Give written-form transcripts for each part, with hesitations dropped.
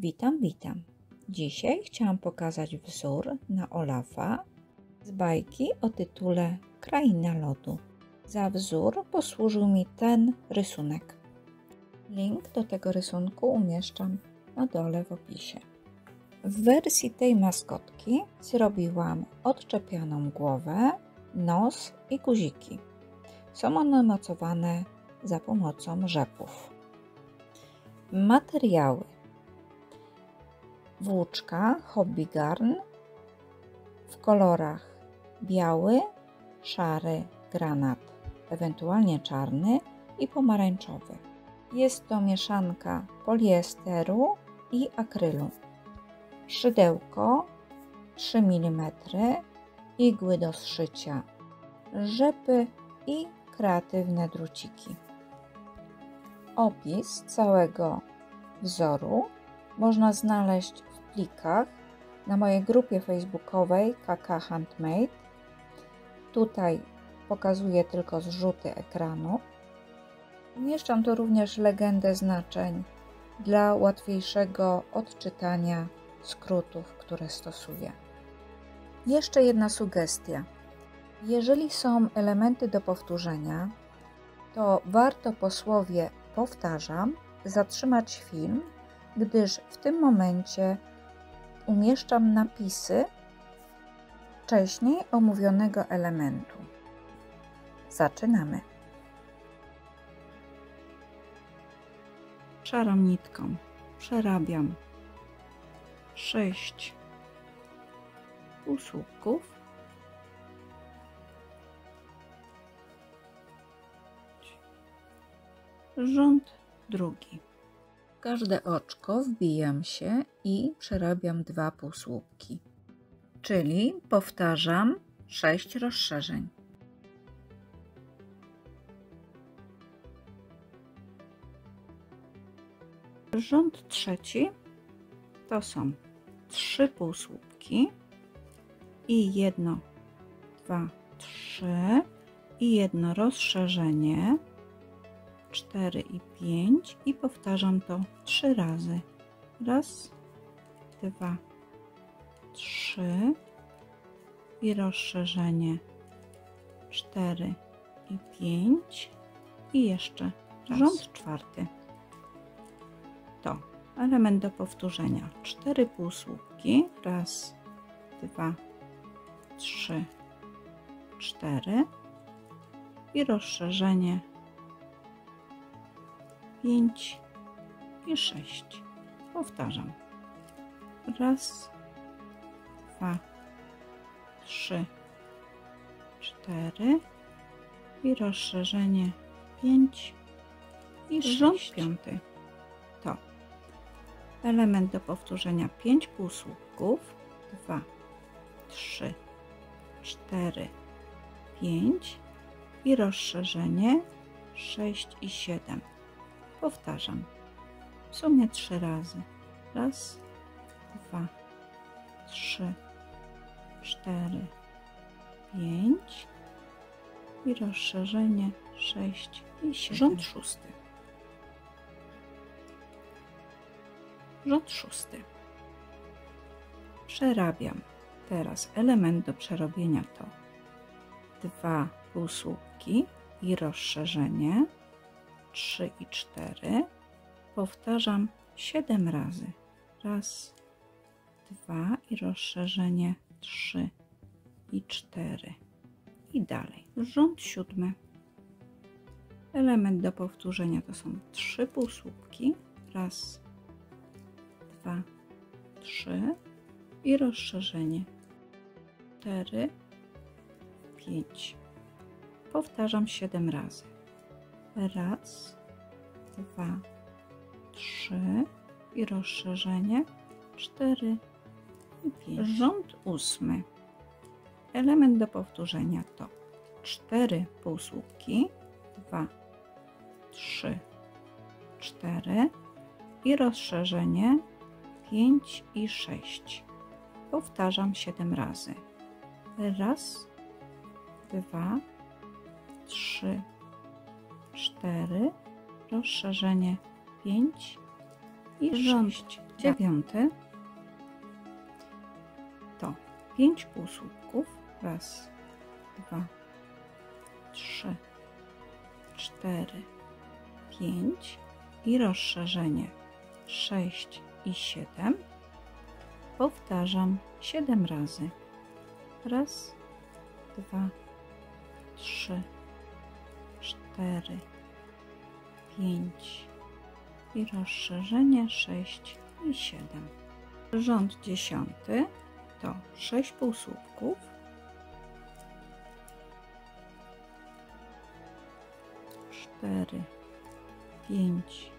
Witam. Dzisiaj chciałam pokazać wzór na Olafa z bajki o tytule Kraina Lodu. Za wzór posłużył mi ten rysunek. Link do tego rysunku umieszczam na dole w opisie. W wersji tej maskotki zrobiłam odczepianą głowę, nos i guziki. Są one mocowane za pomocą rzepów. Materiały: włóczka Hobby Garn w kolorach biały, szary, granat, ewentualnie czarny i pomarańczowy. Jest to mieszanka poliesteru i akrylu. Szydełko 3 mm, igły do zszycia, rzepy i kreatywne druciki. Opis całego wzoru można znaleźć w plikach na mojej grupie facebookowej KK Handmade. Tutaj pokazuję tylko zrzuty ekranu. Umieszczam tu również legendę znaczeń dla łatwiejszego odczytania skrótów, które stosuję. Jeszcze jedna sugestia. Jeżeli są elementy do powtórzenia, to warto po słowie powtarzam zatrzymać film, gdyż w tym momencie umieszczam napisy wcześniej omówionego elementu. Zaczynamy. Szarą nitką przerabiam 6 półsłupków. Rząd drugi. W każde oczko wbijam się i przerabiam 2 półsłupki, czyli powtarzam 6 rozszerzeń. Rząd trzeci to są 3 półsłupki i 1, 2, 3 i jedno rozszerzenie, 4 i 5 i powtarzam to 3 razy. Raz, 2, 3 i rozszerzenie 4 i 5 i jeszcze rząd czwarty. To element do powtórzenia 4 półsłupki, raz, 2, 3, 4 i rozszerzenie 5 i 6. Powtarzam. Raz, 2, 3, 4 i rozszerzenie 5 i 6. Rząd piąty to element do powtórzenia 5 półsłupków, 2, 3, 4, 5 i rozszerzenie 6 i 7. Powtarzam. W sumie 3 razy. Raz, 2, 3, 4, 5 i rozszerzenie 6 i 7. Rząd szósty. Rząd szósty. Przerabiam. Teraz element do przerobienia to 2 półsłupki i rozszerzenie 3 i 4. Powtarzam 7 razy. Raz, 2 i rozszerzenie 3 i 4. I dalej. Rząd siódmy. Element do powtórzenia to są 3 półsłupki. Raz, 2, 3 i rozszerzenie 4, 5. Powtarzam 7 razy. Raz, 2, 3 i rozszerzenie 4 i 5. Rząd ósmy. Element do powtórzenia to 4 półsłupki, 2, 3, 4 i rozszerzenie 5 i 6. Powtarzam 7 razy. Raz, 2, 3, 4, rozszerzenie 5 i rząd 9 to 5 półsłupków. Raz, 2, 3, 4, 5 i rozszerzenie 6 i 7. Powtarzam 7 razy. Raz, 2, 3, 4, 5 i rozszerzenie 6 i 7. Rząd 10 to 6 półsłupków, 4, 5,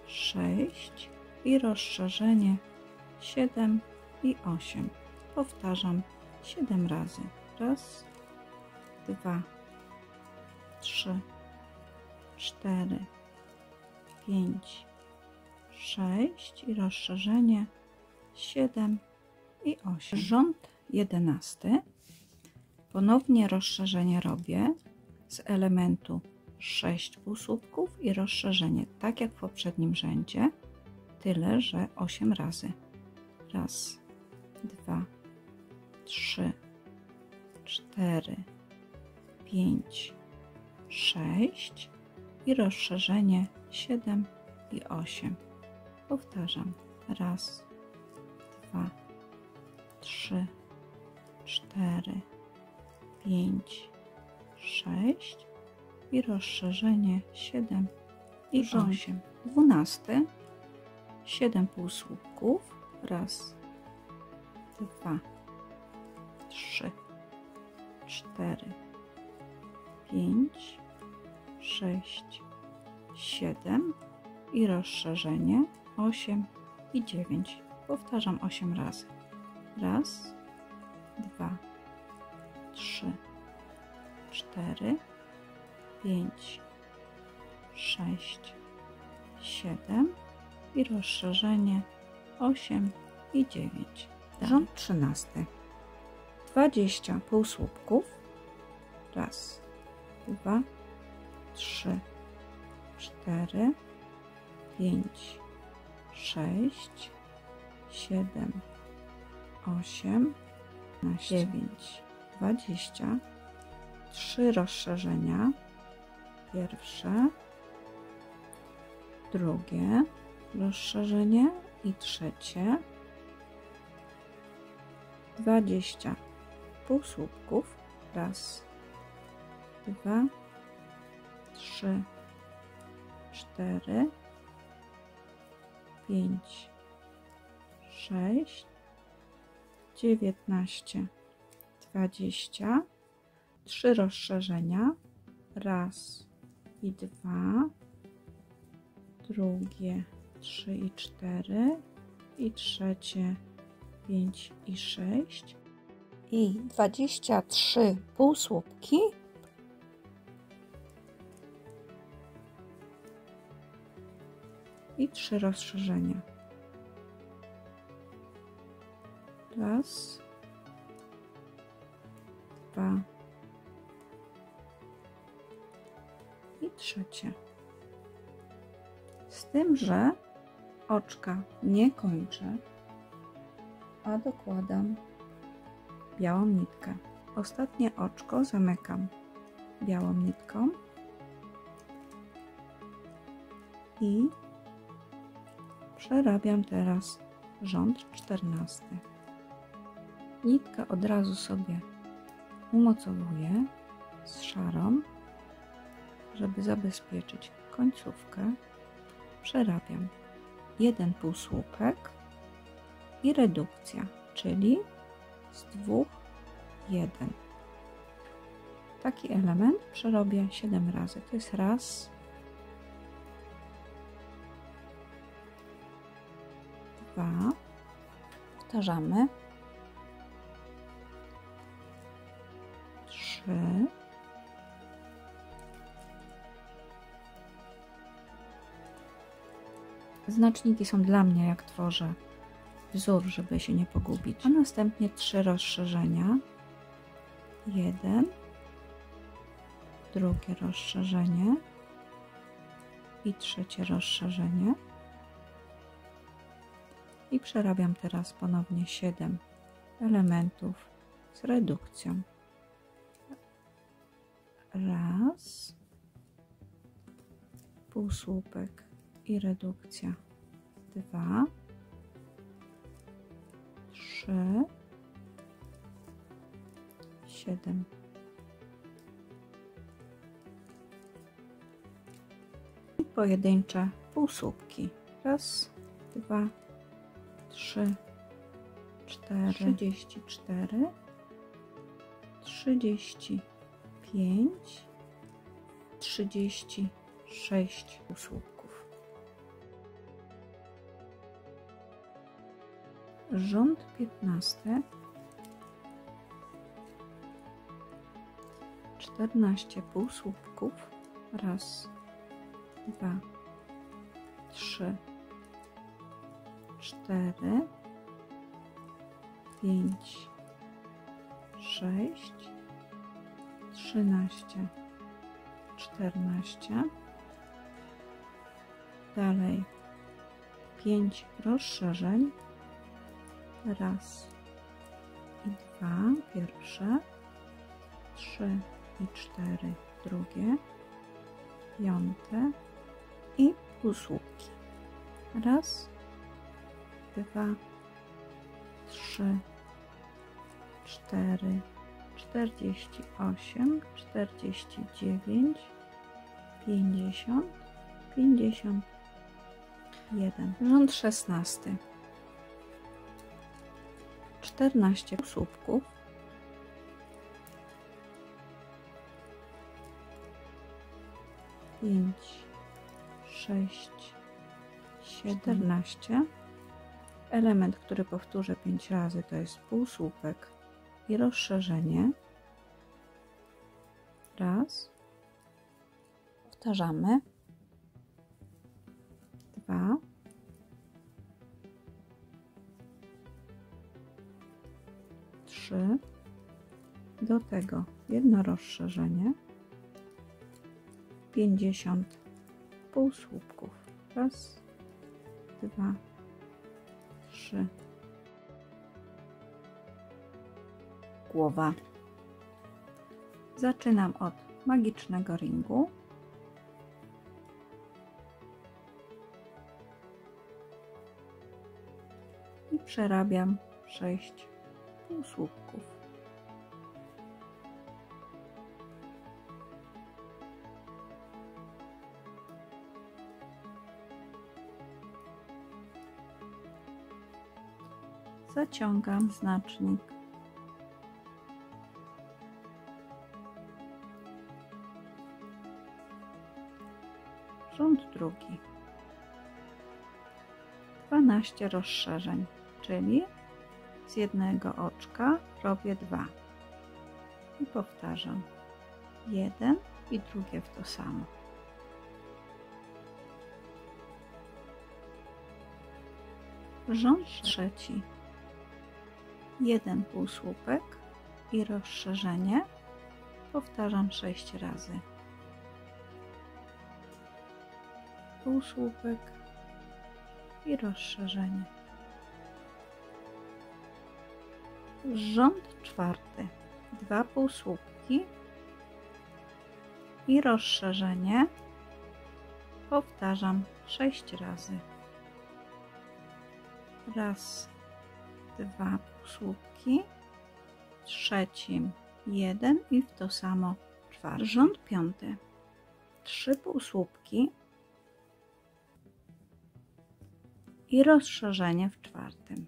6 i rozszerzenie 7 i 8. Powtarzam 7 razy. Raz, 2, 3, 4, 5, 6 i rozszerzenie 7 i 8. Rząd 11. Ponownie rozszerzenie robię z elementu 6 półsłupków i rozszerzenie tak jak w poprzednim rzędzie, tyle że 8 razy. Raz, 2, 3, 4, 5, 6 i rozszerzenie 7 i 8. Powtarzam. Raz, 2, 3, 4, 5, 6 i rozszerzenie 7 i 8. 12. 7 półsłupków. Raz, 2, 3, 4, 5, 6, 7 i rozszerzenie 8 i 9. Powtarzam 8 razy. Raz, 2, 3, 4, 5, 6, 7 i rozszerzenie 8 i 9. Rząd 13. 20 półsłupków. Raz, 2, 3, 4, 5, 6, 7, 8, 9, 20. 3 rozszerzenia. Pierwsze, drugie rozszerzenie i trzecie. 20 półsłupków. Raz, 2, 3, 4, 5, 6, 19, 20. 3 rozszerzenia. Raz i 2, drugie 3 i 4 i trzecie 5 i 6 i 23 półsłupki. I 3 rozszerzenia. Raz, 2 i trzecie. Z tym, że oczka nie kończę, a dokładam białą nitkę. Ostatnie oczko zamykam białą nitką i przerabiam teraz rząd 14. Nitkę od razu sobie umocowuję z szarą, żeby zabezpieczyć końcówkę. Przerabiam 1 półsłupek i redukcja, czyli z 2 1. Taki element przerobię 7 razy. To jest raz, 2, powtarzamy, 3, 4. Znaczniki są dla mnie, jak tworzę wzór, żeby się nie pogubić. A następnie 3 rozszerzenia. 1, drugie rozszerzenie i trzecie rozszerzenie. I przerabiam teraz ponownie 7 elementów z redukcją. Raz, półsłupek i redukcja 2, 3, 7. I pojedyncze półsłupki. Raz, 2, 3, 4, 34, 35, 36 półsłupków. Rząd 15, 14 półsłupków. Raz, 2, 3, 4, 5, 6, 13, 14. Dalej 5 rozszerzeń. Raz i 2 pierwsze, 3 i 4 drugie, 5 i półsłupki. Raz, 2, 3, 4, 48, 49, 50, 51. Rząd 16. 14 półsłupków. Pięć, 6, 7, 14. Element, który powtórzę 5 razy, to jest półsłupek i rozszerzenie. Raz. Powtarzamy. 2. 3. Do tego jedno rozszerzenie. 50 półsłupków. Raz, 2, 3. Głowa. Zaczynam od magicznego ringu. I przerabiam 6 półsłupków. Zaciągam znacznik. Rząd drugi. 12 rozszerzeń, czyli z jednego oczka robię 2 i powtarzam. Jeden i drugie w to samo. Rząd trzeci. 1 półsłupek i rozszerzenie. Powtarzam 6 razy. Półsłupek i rozszerzenie. Rząd czwarty. 2 półsłupki i rozszerzenie. Powtarzam 6 razy. Raz, 2 półsłupki, w trzecim 1 i w to samo czwarty. Rząd piąty. 3 półsłupki i rozszerzenie w czwartym.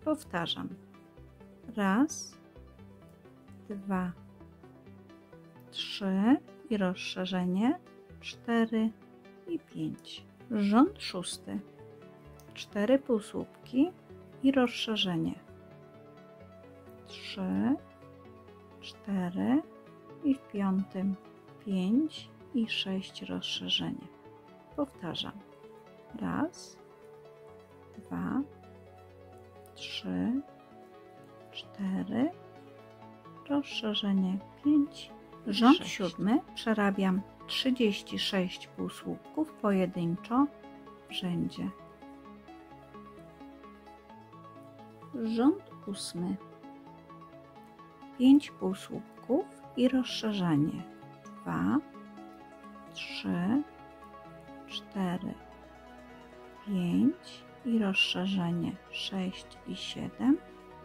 Powtarzam. Raz, 2, 3 i rozszerzenie 4 i 5. Rząd szósty. 4 półsłupki i rozszerzenie. 3, 4 i w piątym 5 i 6 rozszerzenie. Powtarzam. Raz, 2, 3, 4, rozszerzenie 5. Rząd 6. Siódmy. Przerabiam 36 półsłupków pojedynczo w rzędzie Rząd 8. 5 półsłupków i rozszerzenie 2, 3, 4, 5 i rozszerzenie 6 i 7.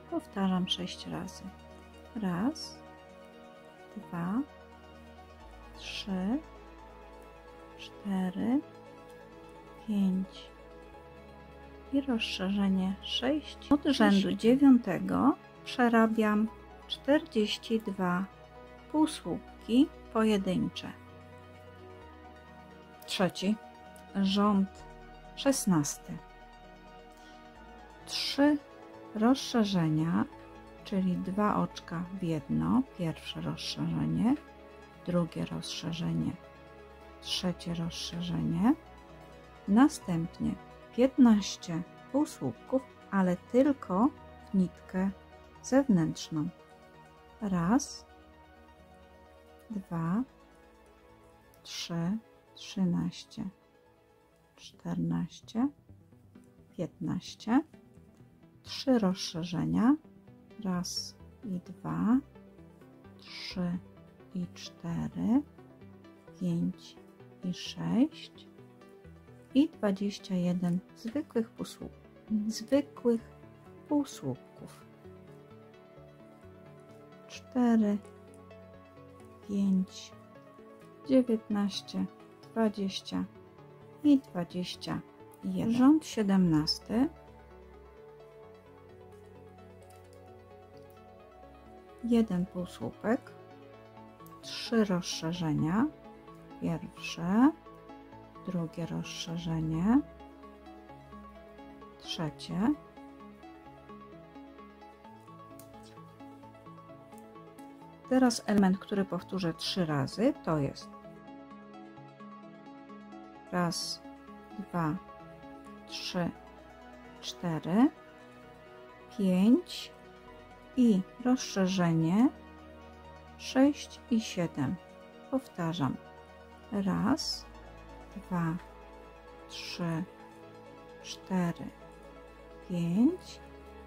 Powtarzam 6 razy. 1, 2, 3, 4, 5 i rozszerzenie 6. Od rzędu 9 przerabiam 42 półsłupki pojedyncze. Trzeci rząd 16. 3 rozszerzenia, czyli 2 oczka w jedno, pierwsze rozszerzenie, drugie rozszerzenie, trzecie rozszerzenie, następnie 15 półsłupków, ale tylko w nitkę zewnętrzną. 1, 2, 3, 13, 14, 15, 3 rozszerzenia, 1 i 2, 3 i 4, 5 i 6 i 21 zwykłych półsłupków. 4, 5, 19, 20 i 21. Rząd 17. 1 półsłupek, 3 rozszerzenia, pierwsze, drugie rozszerzenie, trzecie, teraz element, który powtórzę 3 razy, to jest 1, 2, 3, 4, 5 i rozszerzenie 6 i 7. Powtarzam. 1, 2, 3, 4, 5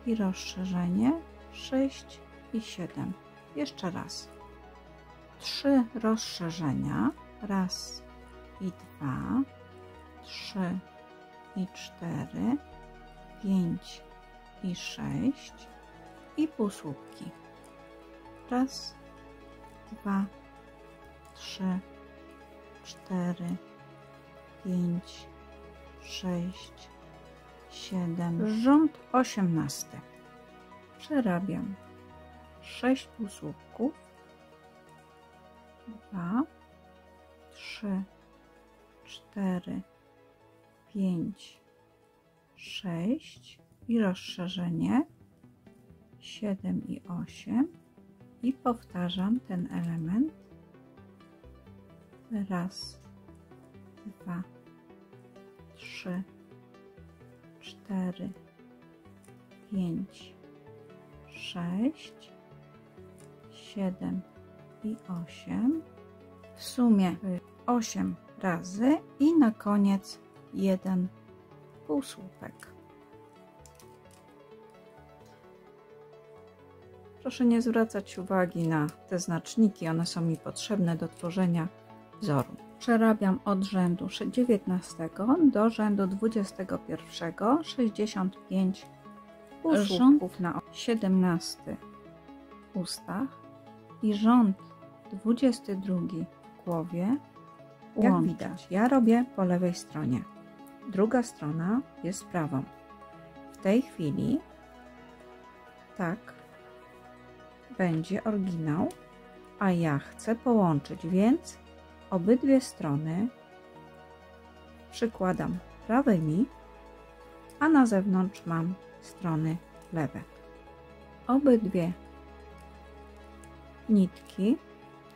i rozszerzenie 6 i 7. Jeszcze raz. 3 rozszerzenia. 1 i 2, 3 i 4, 5 i 6 i półsłupki. 1, 2, 3, 4, 5, 6, 7. Rząd 18. Przerabiam 6 półsłupków, 2, 3, 4, 5, 6 i rozszerzenie 7 i 8 i powtarzam ten element 1, 2, 3, 4, 5, 6, 7 i 8. W sumie 8 razy i na koniec 1 półsłupek. Proszę nie zwracać uwagi na te znaczniki, one są mi potrzebne do tworzenia wzoru. Przerabiam od rzędu 19 do rzędu 21, 65 półsłupków na 17 ustach i rząd 22 w głowie. Jak widać, ja robię po lewej stronie, druga strona jest prawą. W tej chwili tak będzie oryginał, a ja chcę połączyć, więc obydwie strony przykładam prawymi, a na zewnątrz mam strony lewe. Obydwie nitki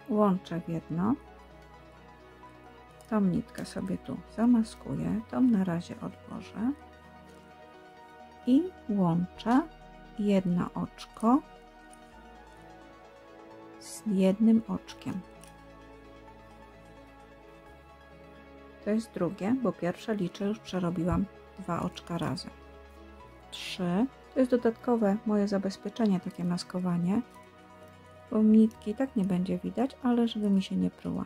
łączę w jedno. Tą nitkę sobie tu zamaskuję, tą na razie odłożę i łączę jedno oczko z jednym oczkiem. To jest drugie, bo pierwsze liczę, już przerobiłam 2 oczka razem. 3, To jest dodatkowe moje zabezpieczenie, takie maskowanie, bo nitki tak nie będzie widać, ale żeby mi się nie pruła.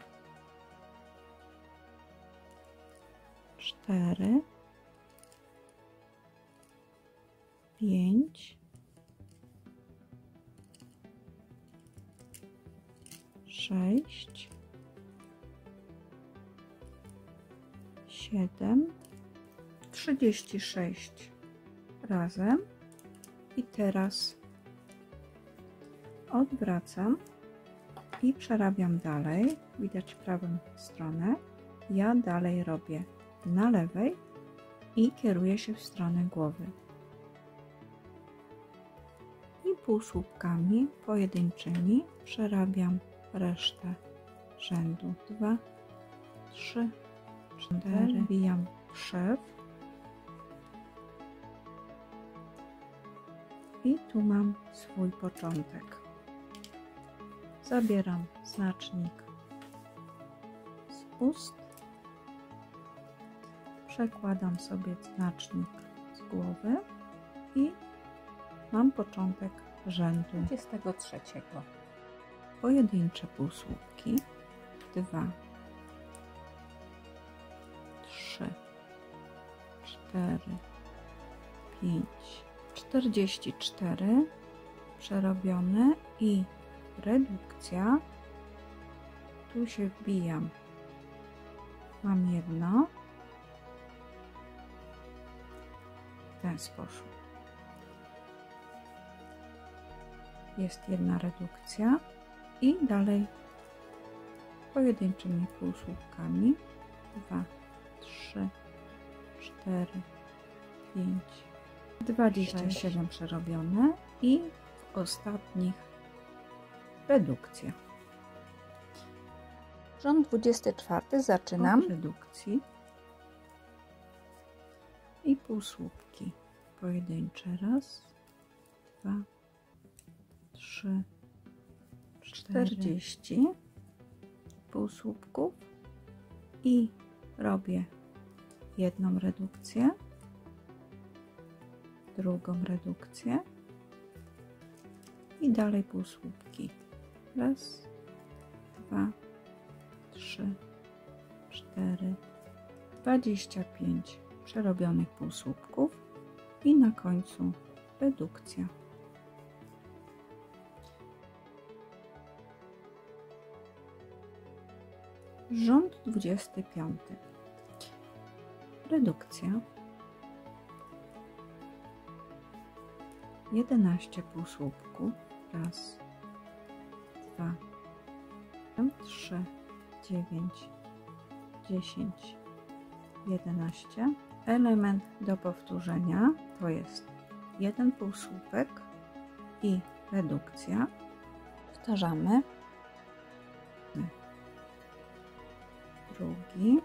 4, 5, 6, 7, 36 razem i teraz odwracam i przerabiam dalej. Widać prawą stronę. Ja dalej robię na lewej i kieruję się w stronę głowy. I półsłupkami pojedynczymi przerabiam resztę rzędu. 2, 3, 4. Wbijam krzew. I tu mam swój początek. Zabieram znacznik z ust. Przekładam sobie znacznik z głowy i mam początek rzędu 23. Pojedyncze półsłupki. 2, 3, 4, 5, 44 przerobione i redukcja. Tu się wbijam. Mam jedno. W ten sposób. Jest jedna redukcja i dalej pojedynczymi półsłupkami. 2, 3, 4, 5, 27 przerobione i w ostatnich redukcja. Rząd 24 zaczynam od redukcji i półsłupki pojedyncze. 1, 2, 3, 40 półsłupków i robię jedną redukcję, drugą redukcję i dalej półsłupki. 1, 2, 3, 4, 25 przerobionych półsłupków i na końcu redukcja. Rząd 25. Redukcja. 11 półsłupków. 1, 2, 3, 9, 10, 11. Element do powtórzenia to jest jeden półsłupek i redukcja. Powtarzamy. Drugi.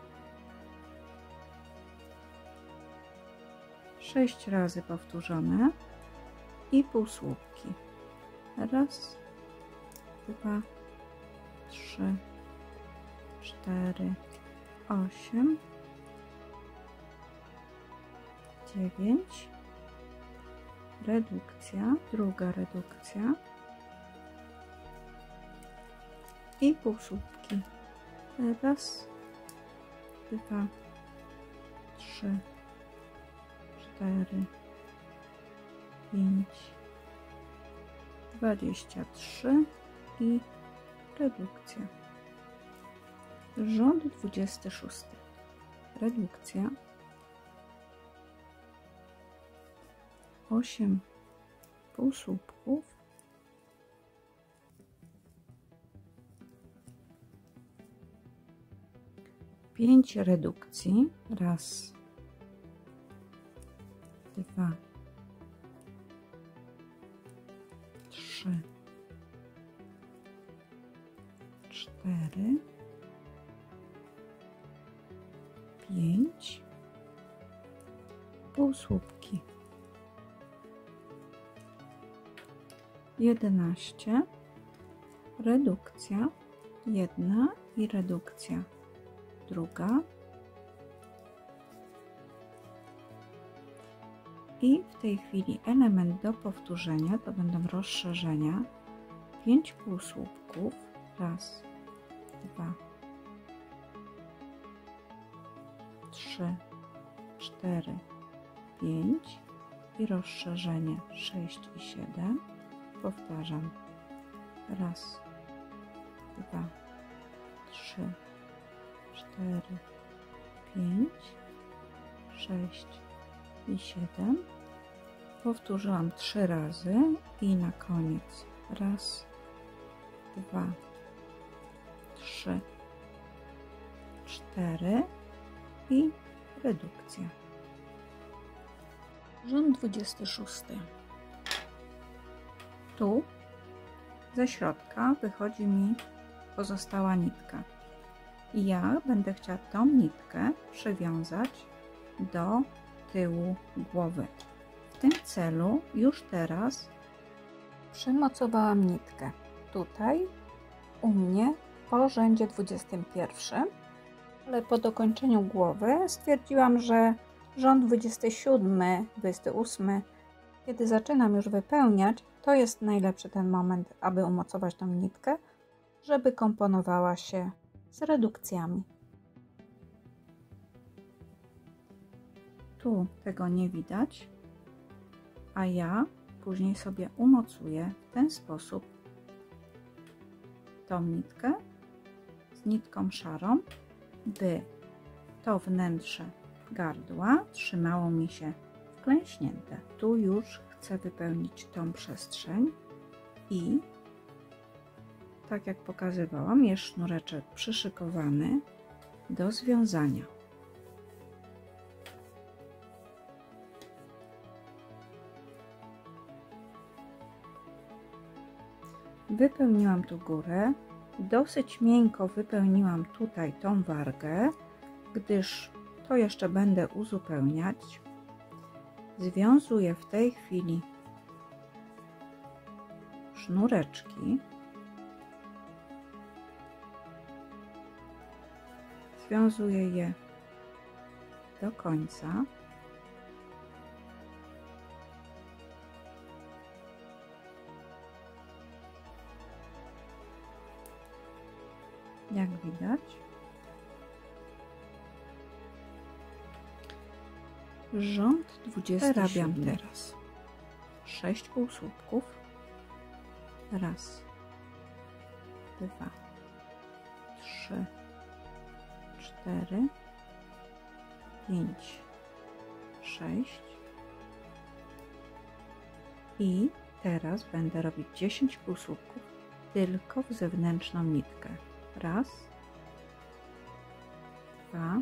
6 razy powtórzone i półsłupki. 1, 2, 3, 4, 8, 9, redukcja, druga redukcja i półsłupki. 1, 2, 3, 4, 5, 23 i redukcja. Rząd 26. Redukcja. 8 półsłupków. 5 redukcji. 1, 2, 3, 4, 5 półsłupki. 11 redukcja, jedna i redukcja, druga. I w tej chwili element do powtórzenia to będą rozszerzenia 5 półsłupków. Raz, 2, 3, 4, 5 i rozszerzenie 6 i 7. Powtarzam. Raz, 2, 3, 4, 5, 6 i 7. Powtórzyłam 3 razy i na koniec raz, 2, 3, 4 i redukcja. Rząd 26. Tu ze środka wychodzi mi pozostała nitka. I ja będę chciała tą nitkę przywiązać do tyłu głowy. W tym celu już teraz przymocowałam nitkę tutaj u mnie po rzędzie 21, ale po dokończeniu głowy stwierdziłam, że rząd 27, 28, kiedy zaczynam już wypełniać, to jest najlepszy ten moment, aby umocować tą nitkę, żeby komponowała się z redukcjami. Tu tego nie widać, a ja później sobie umocuję w ten sposób tą nitkę z nitką szarą, by to wnętrze gardła trzymało mi się wklęśnięte. Tu już chcę wypełnić tą przestrzeń i tak jak pokazywałam, jest sznureczek przyszykowany do związania. Wypełniłam tu górę, dosyć miękko wypełniłam tutaj tą wargę, gdyż to jeszcze będę uzupełniać. Związuję w tej chwili sznureczki. Związuję je do końca. Jak widać, rząd 27. Przerabiam teraz 6 półsłupków. Raz, 2, 3, 4, 5, 6 i teraz będę robić 10 półsłupków tylko w zewnętrzną nitkę. Raz, 2,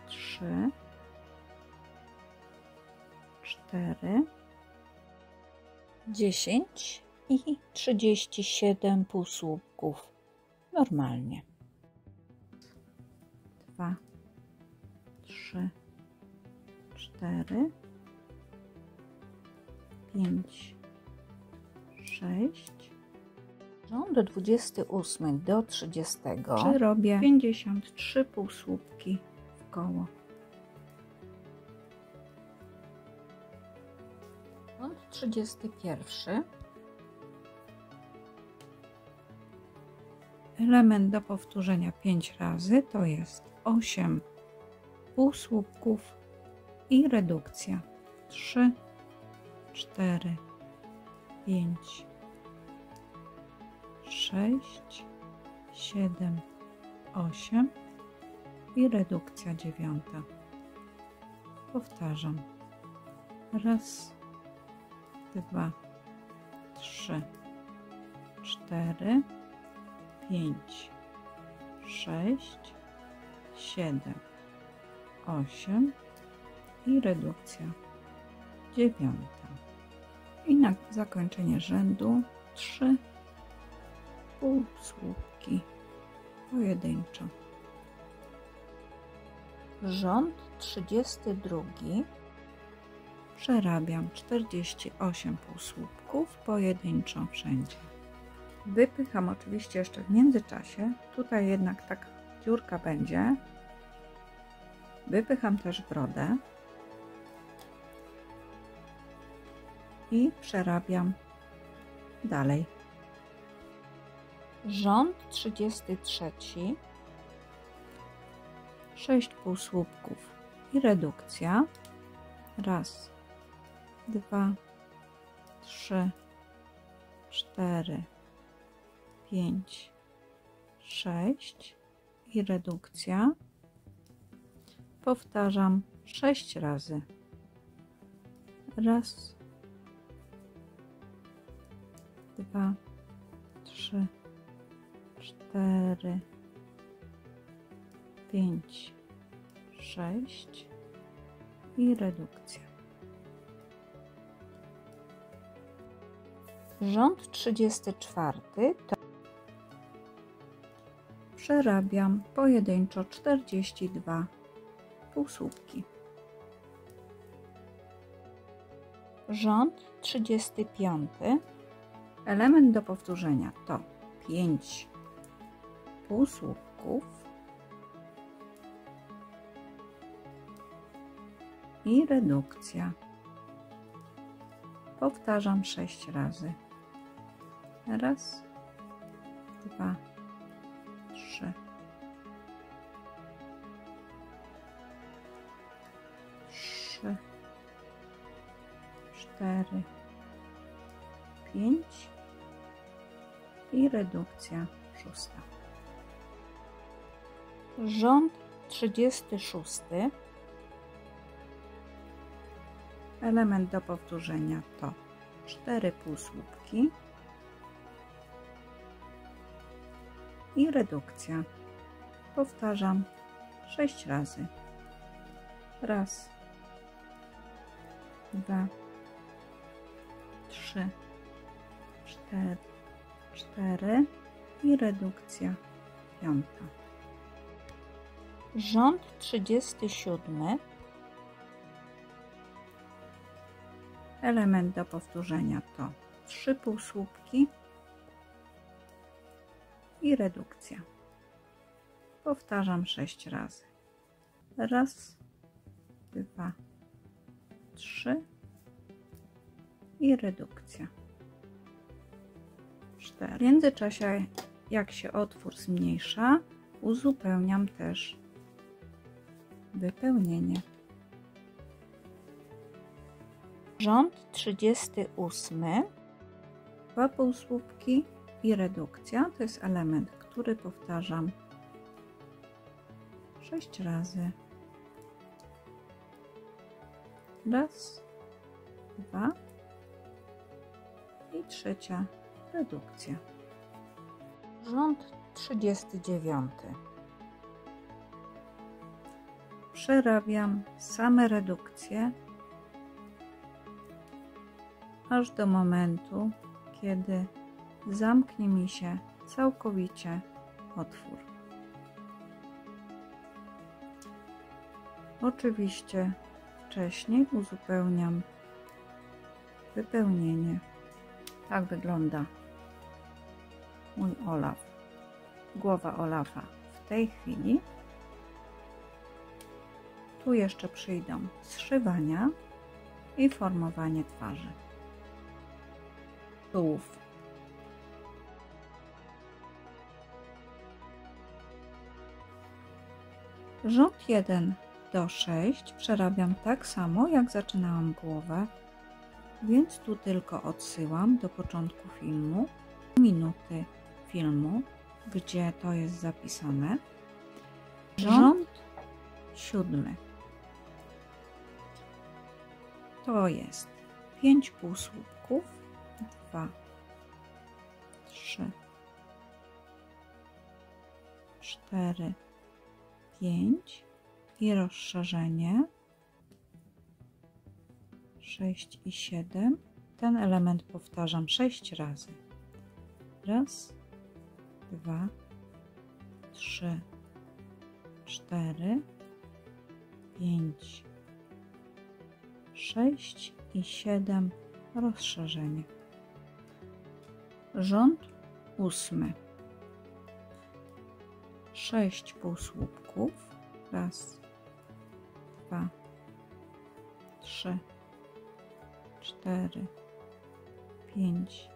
3, 4, 10 i 37 półsłupków normalnie. 2, 3, 4, 5, 6. Rząd 28 do 30 przerobię 53 półsłupki w koło. Rząd 31. Element do powtórzenia 5 razy to jest 8 półsłupków i redukcja 3, 4, 5, 6, 7, 8 i redukcja 9. Powtarzam. Raz, 2, 3, 4, 5, 6, 7, 8 i redukcja 9. I na zakończenie rzędu 3 półsłupki pojedynczo. Rząd 32. Przerabiam 48 półsłupków pojedynczo wszędzie. Wypycham oczywiście jeszcze w międzyczasie. Tutaj jednak taka dziurka będzie. Wypycham też brodę i przerabiam dalej. Rząd 33. 6 półsłupków i redukcja. Raz, 2, 3, 4, 5, 6 i redukcja. Powtarzam 6 razy. Raz, 2, 3, 4, 5, 6 i redukcja. Rząd 34 to przerabiam pojedynczo 42 półsłupki. Rząd 35. Element do powtórzenia to 5 półsłupków i redukcja. Powtarzam 6 razy. Raz, 2, 3, 4, 5 i redukcja 6. Rząd 36. Element do powtórzenia to 4 półsłupki i redukcja. Powtarzam 6 razy. Raz, 2, 3, 4 i redukcja 5. Rząd 37. Element do powtórzenia to 3 półsłupki i redukcja. Powtarzam 6 razy. Raz, 2, 3 i redukcja 4. W międzyczasie, jak się otwór zmniejsza, uzupełniam też wypełnienie. Rząd 38. 2 półsłupki i redukcja to jest element, który powtarzam 6 razy. Raz, 2 i trzecia redukcja. Rząd 39. Przerabiam same redukcje aż do momentu, kiedy zamknie mi się całkowicie otwór. Oczywiście wcześniej uzupełniam wypełnienie. Tak wygląda mój Olaf, głowa Olafa w tej chwili. Tu jeszcze przyjdą zszywania i formowanie twarzy. Tułów. Rząd 1 do 6 przerabiam tak samo, jak zaczynałam głowę, więc tu tylko odsyłam do początku filmu, minuty filmu, gdzie to jest zapisane. Rząd 7 to jest 5 półsłupków, 2, 3, 4, 5 i rozszerzenie 6 i 7. Ten element powtarzam 6 razy. Raz, 2, 3, 4, 5, 6 i 7 rozszerzenie. Rząd 8. 6 półsłupków. Raz, 2, 3, 4, 5,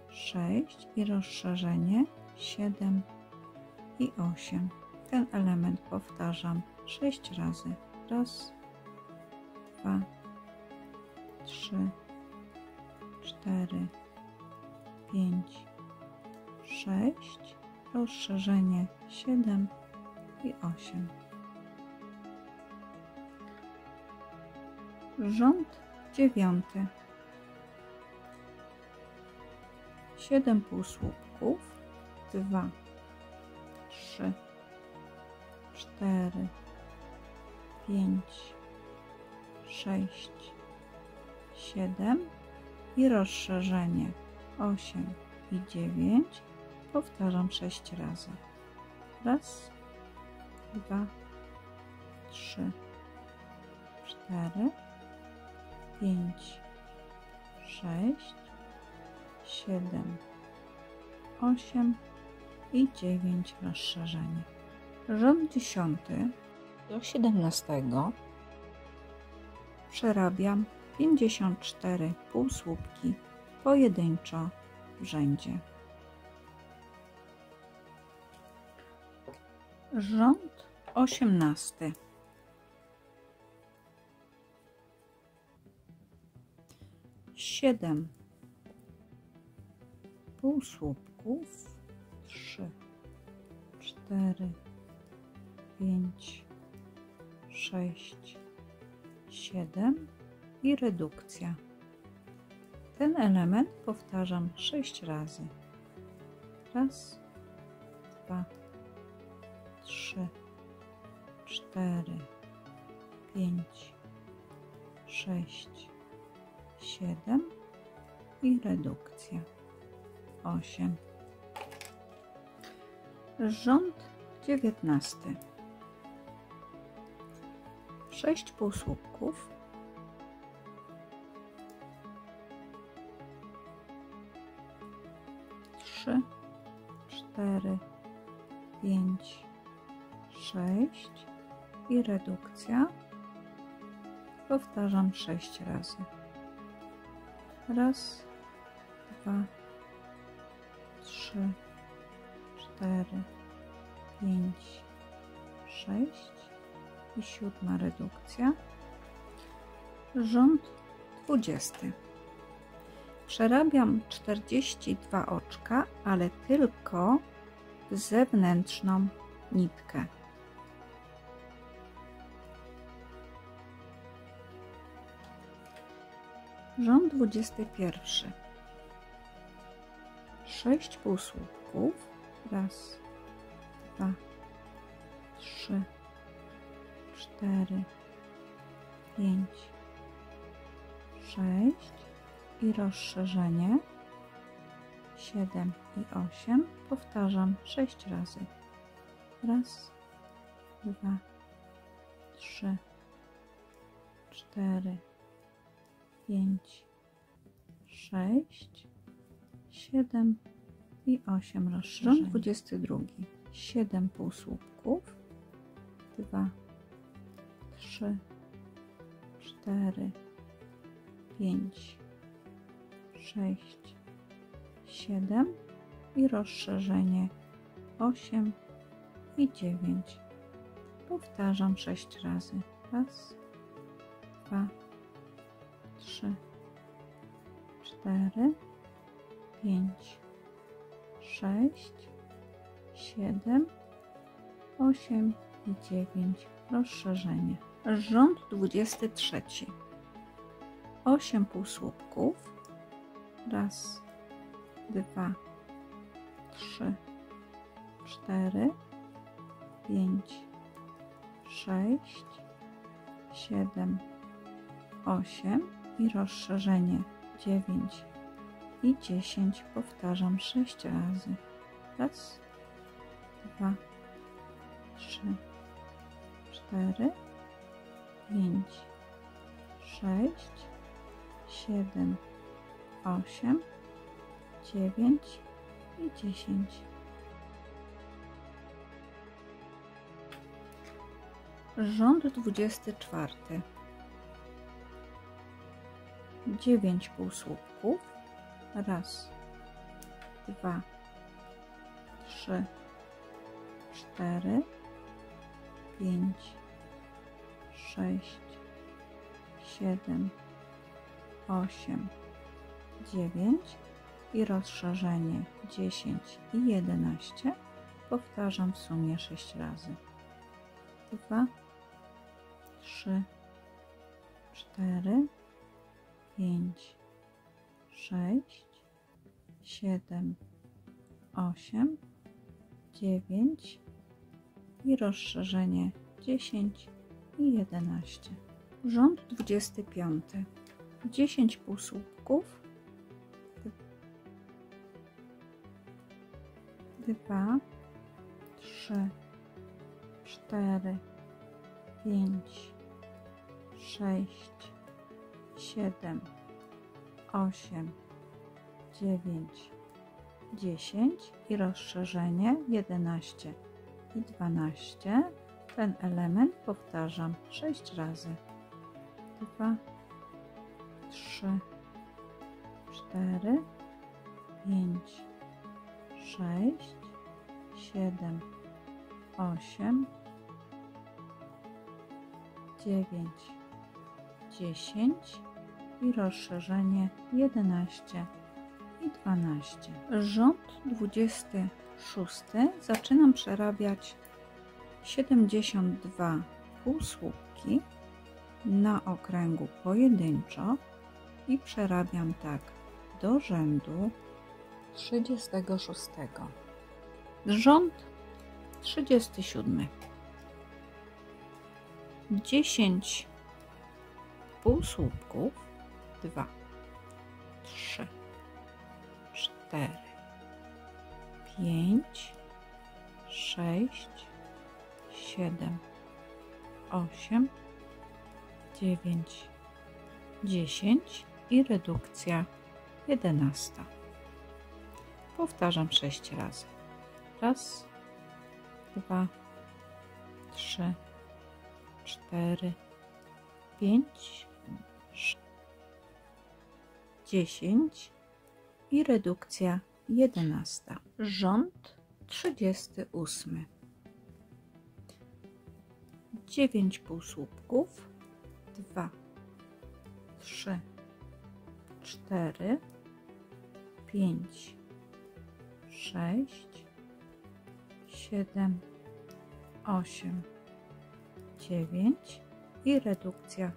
6 i rozszerzenie 7 i 8. Ten element powtarzam 6 razy. Raz, 2, 3, 4, 5, 6, rozszerzenie 7 i 8. Rząd 9. 7 półsłupków, 2, 3, 4, 5, 6, 7 i rozszerzenie 8 i 9. Powtarzam 6 razy. Raz, 2, 3, 4, 5, 6, 7, 8 i 9 rozszerzenie. Rząd 10 do 17 przerabiam 54 półsłupki pojedynczo w rzędzie. Rząd 18. 7 półsłupków, 3, 4, 5, 6, 7 i redukcja. Ten element powtarzam 6 razy. Raz, 2, 3, 4, 5, 6, 7 i redukcja 8. Rząd 19. 6 półsłupków, 3, 4, 5, 6 i redukcja. Powtarzam 6 razy. Raz, 2, 3, 4, 5, 6 i 7 redukcja. Rząd 20. Przerabiam 42 oczka, ale tylko w zewnętrzną nitkę. Rząd 21. 6 półsłupków. Raz, 2, 3, 4, 5, 6 i rozszerzenie 7 i 8. Powtarzam 6 razy. Raz, 2, 3, 4, 5, 6, 7 i 8 rozszerzeń. Rząd 22. 7 półsłupków, 2, 3, 4, 5, 6, 7 i rozszerzenie 8 i 9. Powtarzam 6 razy. Raz, 2, 3, 4, 5, 6, 7, 8 i 9. Rozszerzenie. Rząd 23. 8 półsłupków. Raz, 2, 3, 4, 5, 6, 7, 8 i rozszerzenie 9 i 10. Powtarzam 6 razy. Raz, 2, 3, 4, 5, 6, 7, 8, 9 i 10. Rząd 24. 9 półsłupków. Raz, dwa, trzy, cztery, pięć, sześć, siedem, osiem, dziewięć i rozszerzenie 10 i 11. Powtarzam w sumie 6 razy. 2, 3, 4, 5, 6, 7, 8, 9 i rozszerzenie 10 i 11. Rząd 25. 10 półsłupków, 2, 3, 4, 5, 6, 7, 8, 9, 10 i rozszerzenie 11 i 12. Ten element powtarzam 6 razy. 2, 3, 4, 5, 6, 7, 8, 9, 10 i rozszerzenie 11 i 12. Rząd 26. Zaczynam przerabiać 72 półsłupki na okręgu pojedynczo i przerabiam tak do rzędu 36. Rząd 37. 10 półsłupków, 2, 3, 4, 5, 6, 7, 8, 9, 10 i redukcja 11. Powtarzam 6 razy. Raz, 2, 3, 4, 5, 6, 10 i redukcja 11. Rząd 38. 9 półsłupków, 2, 3, 4, 5, 6, 7, 8, 9 i redukcja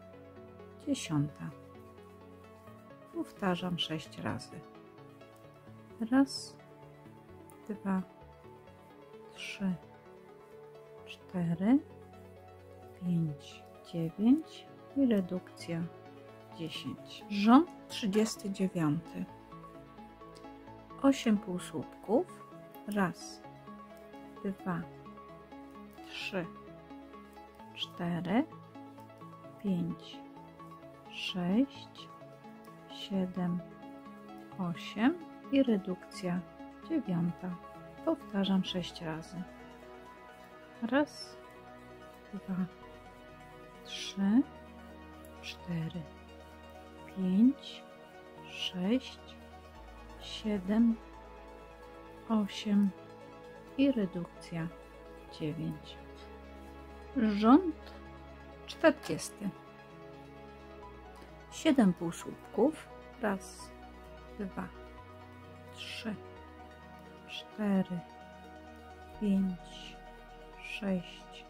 10. Powtarzam 6 razy. Raz, 2, 3, 4, 5, 9 i redukcja 10. Rząd 39. 8 półsłupków. Raz, 2, 3, 4, 5, 6, 7, 8 i redukcja 9. Powtarzam 6 razy. Raz, 2, 3, 4, 5, 6, 7, 8 i redukcja 9. Rząd 40. 7 półsłupków. Raz, 2, 3, 4, 5, 6,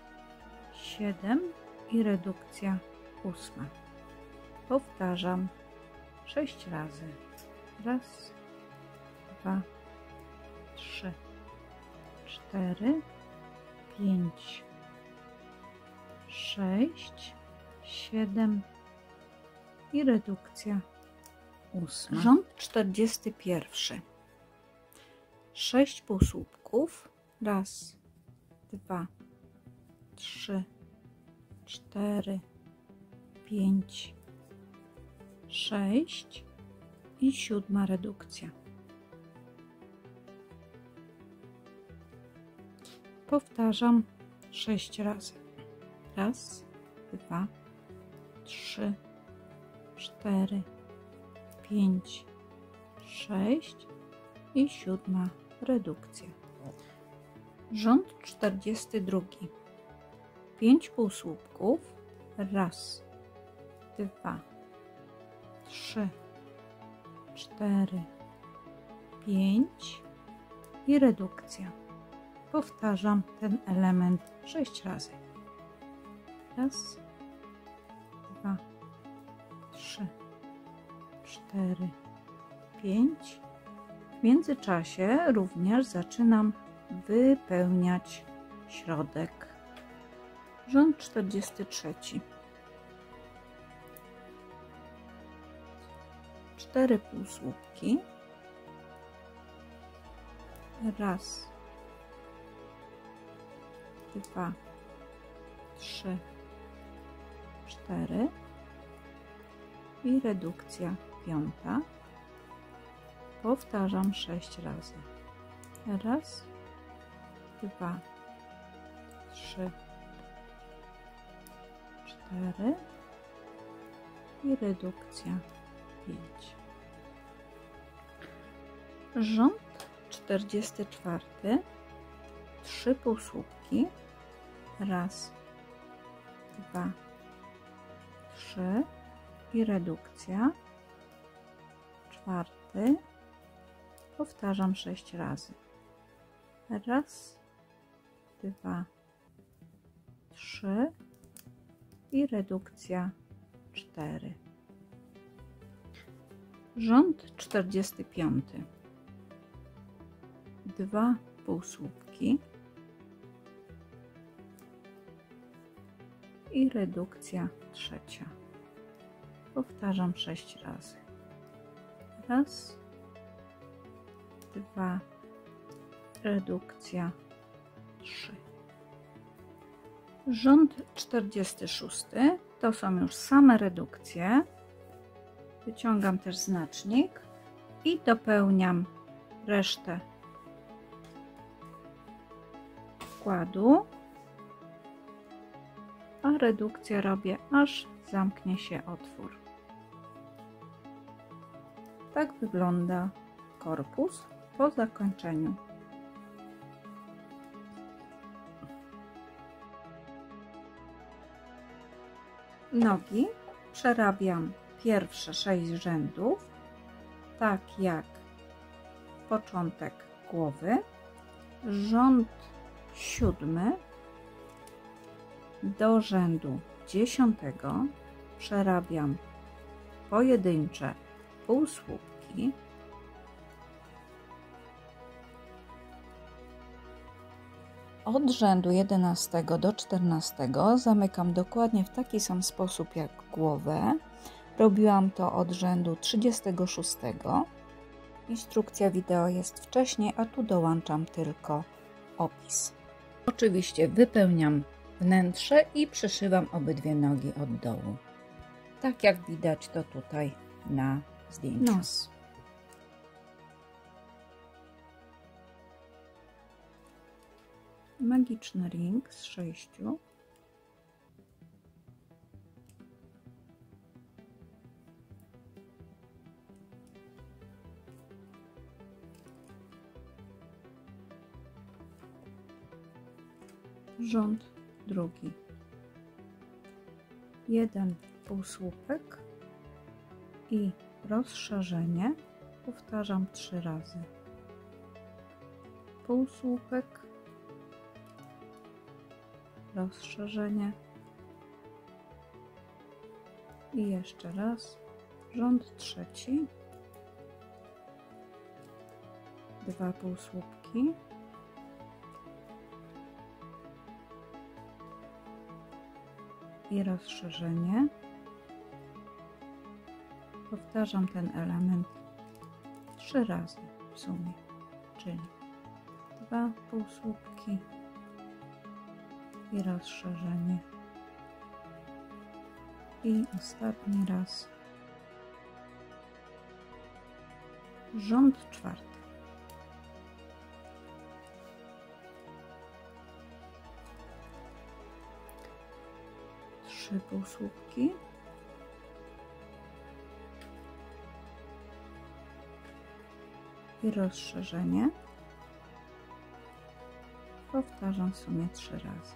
7 i redukcja 8. Powtarzam 6 razy. Raz, 2, 3, 4, 5, 6, 7 i redukcja 8. Rząd 41. 6 półsłupków. Raz, 2, 3, 4, 5, 6 i 7 redukcja. Powtarzam 6 razy. Raz, 2, 3, 4, 5, 6 i 7 redukcja. Rząd 42. 5 półsłupków. Raz, 2, 3, 4, 5 i redukcja. Powtarzam ten element 6 razy. Raz, 2, 3, 4, 5. W międzyczasie również zaczynam wypełniać środek. Rząd 43. 4 półsłupki. Raz, 2, 3, 4 i redukcja 5. Powtarzam 6 razy. Raz, 2, 3, 4 i redukcja 5. Rząd 44. 3 półsłupki. Raz, 2, 3 i redukcja 4. Powtarzam 6 razy. Raz, 2, 3 i redukcja 4. Rząd 45. 2 półsłupki i redukcja 3. Powtarzam 6 razy. Raz, 2, redukcja 3. Rząd 46. To są już same redukcje. Wyciągam też znacznik i dopełniam resztę wkładu, a redukcję robię, aż zamknie się otwór. Tak wygląda korpus po zakończeniu. Nogi przerabiam pierwsze 6 rzędów, tak jak początek głowy. Rząd 7 do rzędu 10 przerabiam pojedyncze półsłupki. Od rzędu 11 do 14 zamykam dokładnie w taki sam sposób jak głowę. Robiłam to od rzędu 36. Instrukcja wideo jest wcześniej, a tu dołączam tylko opis. Oczywiście wypełniam wnętrze i przyszywam obydwie nogi od dołu. Tak jak widać to tutaj na zdjęciu. Nos. Magiczny ring z 6. Rząd drugi. 1 półsłupek i rozszerzenie. Powtarzam 3 razy. Półsłupek, rozszerzenie i jeszcze raz. Rząd trzeci. 2 półsłupki. I rozszerzenie. Powtarzam ten element 3 razy w sumie, czyli 2 półsłupki i rozszerzenie. I ostatni raz. Rząd czwarty. Trzy półsłupki. i rozszerzenie. Powtarzam w sumie 3 razy.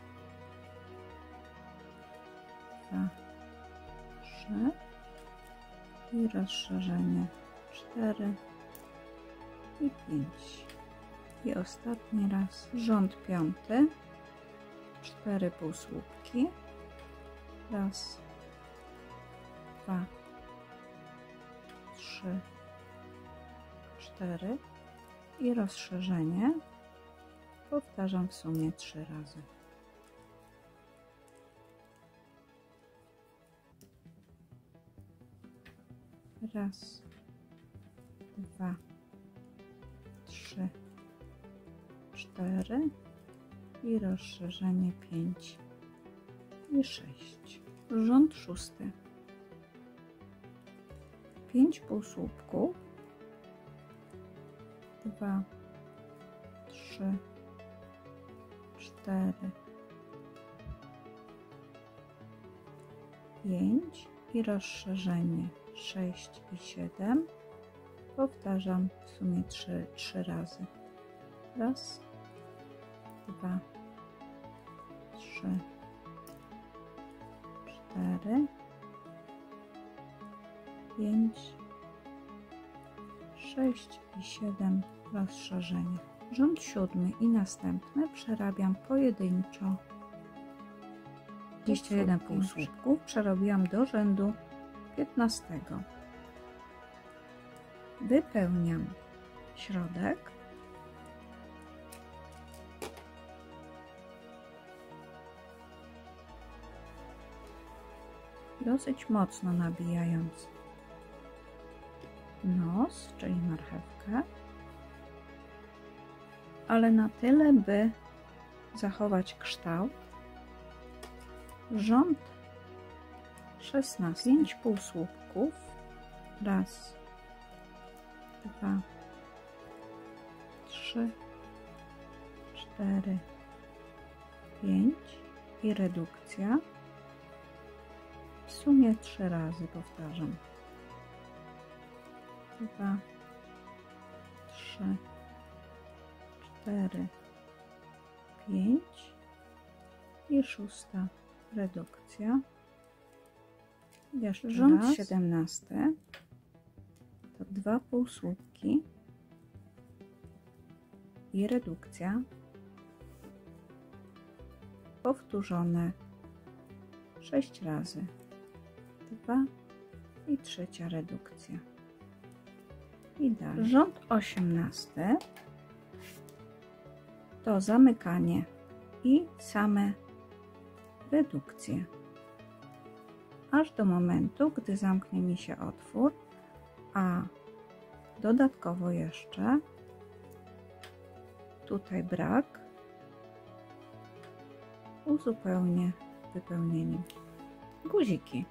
2, 3 i rozszerzenie 4 i 5. I ostatni raz rząd 5, 4 półsłupki, raz, 2, 3, 4 i rozszerzenie. Powtarzam w sumie 3 razy. Raz, 2, 3, 4 i rozszerzenie 5 i 6. Rząd 6. 5 półsłupków, 2, 3, 4, 5 i rozszerzenie 6 i 7. Powtarzam w sumie 3 razy. Raz, 2, 3, 4, 5, 6 i 7 rozszerzenie. Rząd 7 i następne przerabiam pojedynczo. 21 półsłupków przerobiłam do rzędu 15. Wypełniam środek. Dosyć mocno nabijając nos, czyli marchewkę, ale na tyle, by zachować kształt. Rząd 16. 5 półsłupków, raz, 2, 3, 4, 5 i redukcja. W sumie 3 razy powtarzam. 2, 3, 4, 5 i 6 redukcja. Jeszcze rząd raz. 17 to 2 półsłupki i redukcja powtórzone 6 razy. 2 i 3 redukcja. I dalej. Rząd 18 to zamykanie i same redukcje. Aż do momentu, gdy zamknie mi się otwór, a dodatkowo jeszcze tutaj brak uzupełnię wypełnieniem. Guziki.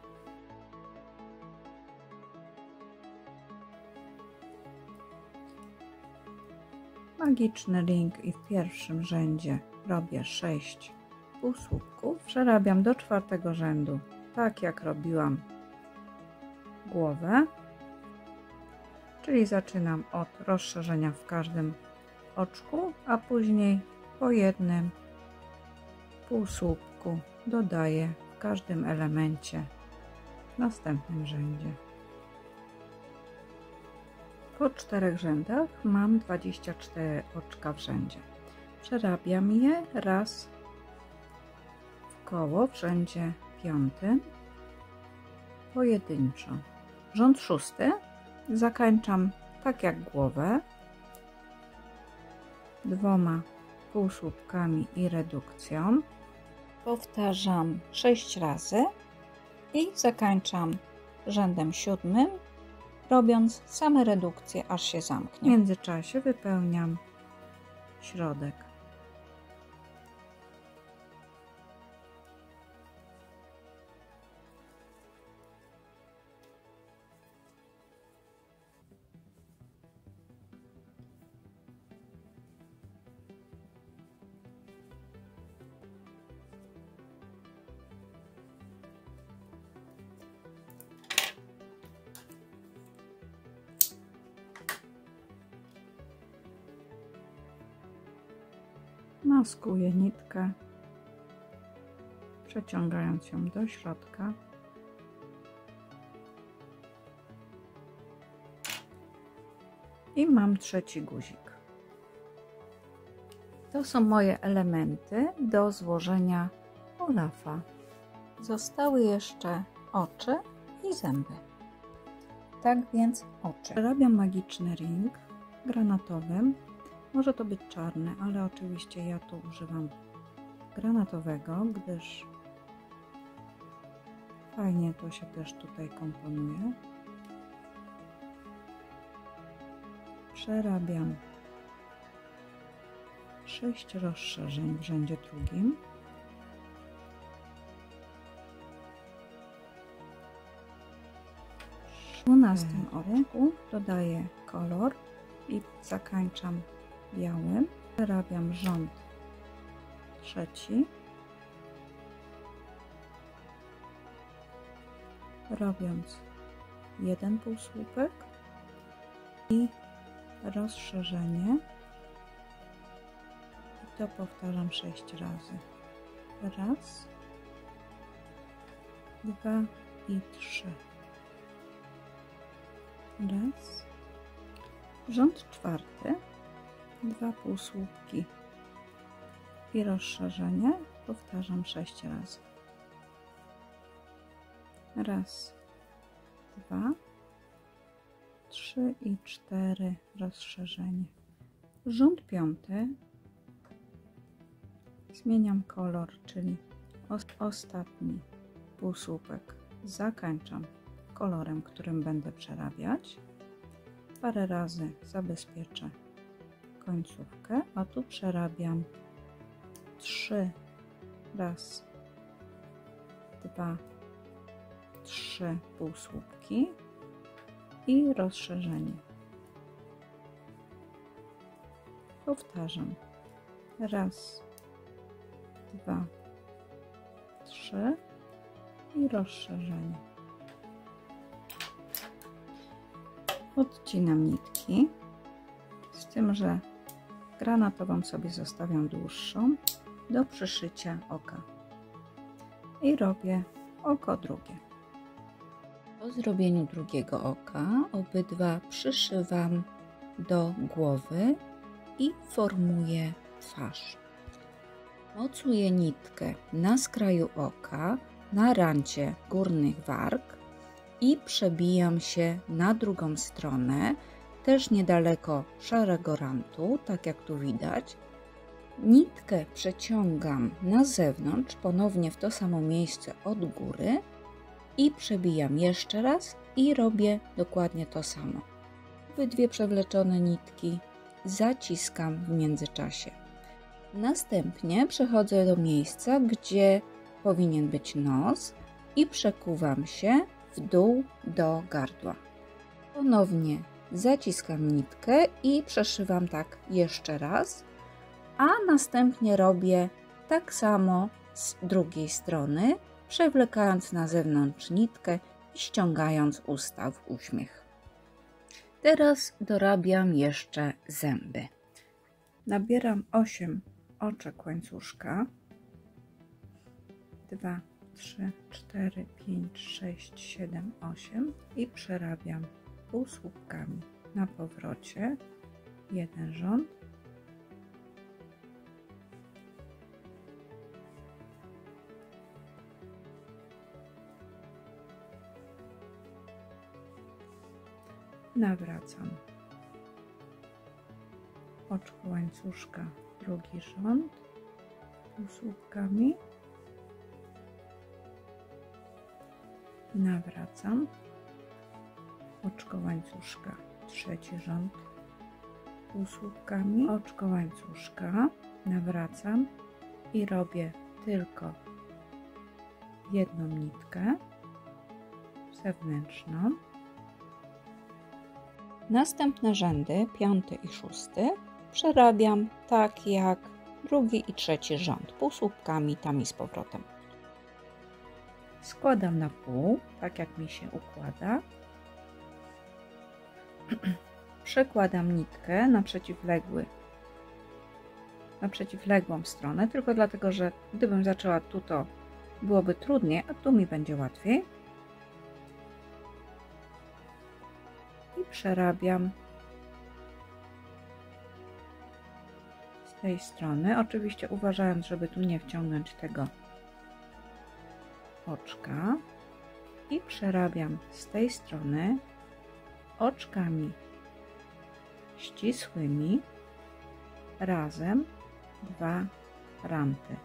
Magiczny ring i w pierwszym rzędzie robię 6 półsłupków. Przerabiam do 4 rzędu, tak jak robiłam głowę, czyli zaczynam od rozszerzenia w każdym oczku, a później po jednym półsłupku dodaję w każdym elemencie w następnym rzędzie. Po 4 rzędach mam 24 oczka w rzędzie. Przerabiam je raz w koło w rzędzie 5 pojedynczo. Rząd 6 zakończam tak jak głowę, 2 półsłupkami i redukcją. Powtarzam 6 razy i zakończam rzędem 7, robiąc same redukcje, aż się zamknie. W międzyczasie wypełniam środek. Maskuję nitkę, przeciągając ją do środka. I mam trzeci guzik. To są moje elementy do złożenia Olafa. Zostały jeszcze oczy i zęby. Tak więc oczy. Przerabiam magiczny ring granatowym. Może to być czarny, ale oczywiście ja tu używam granatowego, gdyż fajnie to się też tutaj komponuje. Przerabiam 6 rozszerzeń w rzędzie drugim. W 12 oczku dodaję kolor i zakańczam białym. Przerabiam rząd trzeci. Robiąc jeden półsłupek i rozszerzenie. I to powtarzam 6 razy. Raz, 2 i 3. Raz. Rząd czwarty. 2 półsłupki i rozszerzenie. Powtarzam 6 razy. Raz, 2, 3 i 4 rozszerzenie. Rząd piąty. Zmieniam kolor, czyli ostatni półsłupek zakańczam kolorem, którym będę przerabiać. Parę razy zabezpieczę końcówkę, a tu przerabiam 3. Raz, 2, 3 półsłupki i rozszerzenie. Powtarzam. Raz, 2, 3 i rozszerzenie. Odcinam nitki, z tym, że granatową sobie zostawiam dłuższą do przyszycia oka. I robię oko drugie. Po zrobieniu drugiego oka obydwa przyszywam do głowy i formuję twarz. Mocuję nitkę na skraju oka, na rancie górnych warg i przebijam się na drugą stronę, też niedaleko szarego rantu, tak jak tu widać. Nitkę przeciągam na zewnątrz, ponownie w to samo miejsce od góry i przebijam jeszcze raz i robię dokładnie to samo. Obydwie przewleczone nitki zaciskam w międzyczasie. Następnie przechodzę do miejsca, gdzie powinien być nos i przekuwam się w dół do gardła. Ponownie zaciskam nitkę i przeszywam tak jeszcze raz, a następnie robię tak samo z drugiej strony, przewlekając na zewnątrz nitkę i ściągając usta w uśmiech. Teraz dorabiam jeszcze zęby. Nabieram 8 oczek łańcuszka. 2, 3, 4, 5, 6, 7, 8 i przerabiam półsłupkami na powrocie jeden rząd, nawracam oczko łańcuszka, drugi rząd półsłupkami, nawracam oczko łańcuszka, trzeci rząd półsłupkami, oczko łańcuszka, nawracam i robię tylko jedną nitkę zewnętrzną. Następne rzędy, 5 i 6, przerabiam tak jak drugi i trzeci rząd, półsłupkami tam i z powrotem. Składam na pół, tak jak mi się układa. Przekładam nitkę na przeciwległy na przeciwległą stronę, tylko dlatego, że gdybym zaczęła tu, to byłoby trudniej, a tu mi będzie łatwiej. I przerabiam z tej strony, oczywiście uważając, żeby tu nie wciągnąć tego oczka. I przerabiam z tej strony oczkami ścisłymi razem 2 ranty.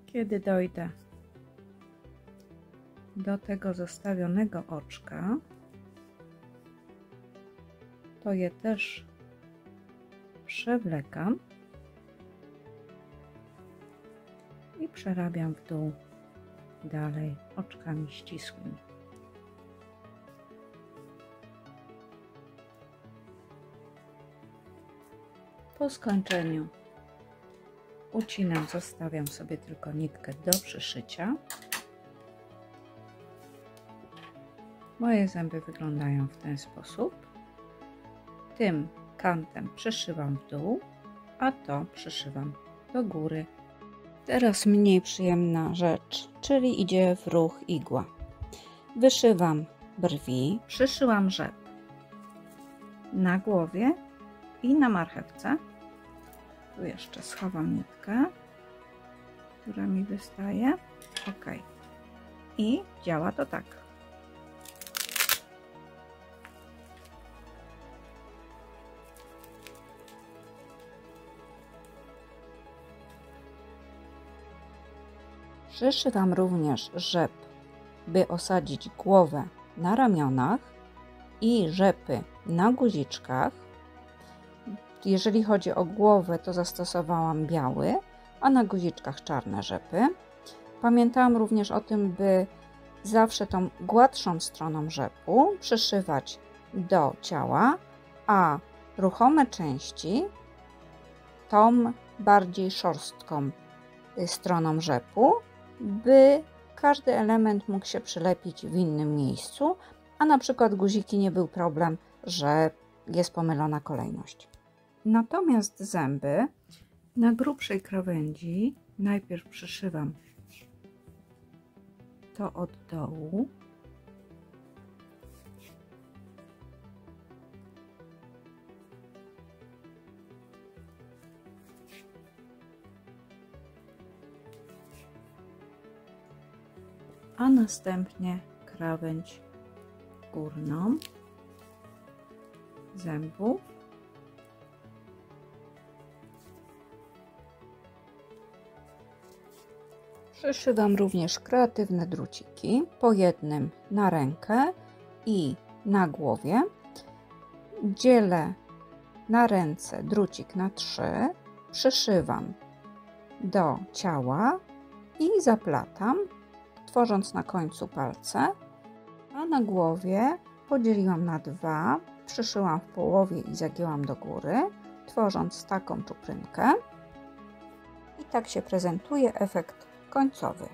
Kiedy dojdę do tego zostawionego oczka, to je też przewlekam i przerabiam w dół dalej oczkami ścisłymi. Po skończeniu ucinam, zostawiam sobie tylko nitkę do przyszycia. Moje zęby wyglądają w ten sposób. Tym kantem przyszywam w dół, a to przyszywam do góry. Teraz mniej przyjemna rzecz, czyli idzie w ruch igła. Wyszywam brwi, przyszyłam rzep na głowie i na marchewce. Tu jeszcze schowam nitkę, która mi wystaje. Ok. I działa to tak. Przyszywam również rzep, by osadzić głowę na ramionach i rzepy na guziczkach. Jeżeli chodzi o głowę, to zastosowałam biały, a na guziczkach czarne rzepy. Pamiętałam również o tym, by zawsze tą gładszą stroną rzepu przyszywać do ciała, a ruchome części tą bardziej szorstką stroną rzepu, by każdy element mógł się przylepić w innym miejscu, a na przykład guziki nie był problem, że jest pomylona kolejność. Natomiast zęby na grubszej krawędzi najpierw przyszywam to od dołu. A następnie krawędź górną zębów. Przyszywam również kreatywne druciki, po jednym na rękę i na głowie. Dzielę na ręce drucik na 3, przyszywam do ciała i zaplatam, tworząc na końcu palce, a na głowie podzieliłam na 2, przyszyłam w połowie i zagięłam do góry, tworząc taką czuprynkę. I tak się prezentuje efekt końcowy.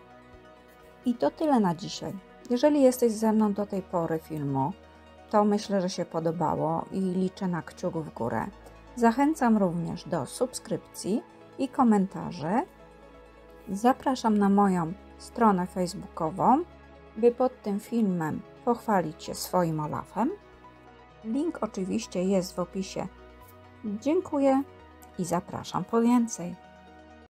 I to tyle na dzisiaj. Jeżeli jesteś ze mną do tej pory filmu, to myślę, że się podobało i liczę na kciuk w górę. Zachęcam również do subskrypcji i komentarzy. Zapraszam na moją stronę facebookową, by pod tym filmem pochwalić się swoim Olafem. Link oczywiście jest w opisie. Dziękuję i zapraszam po więcej.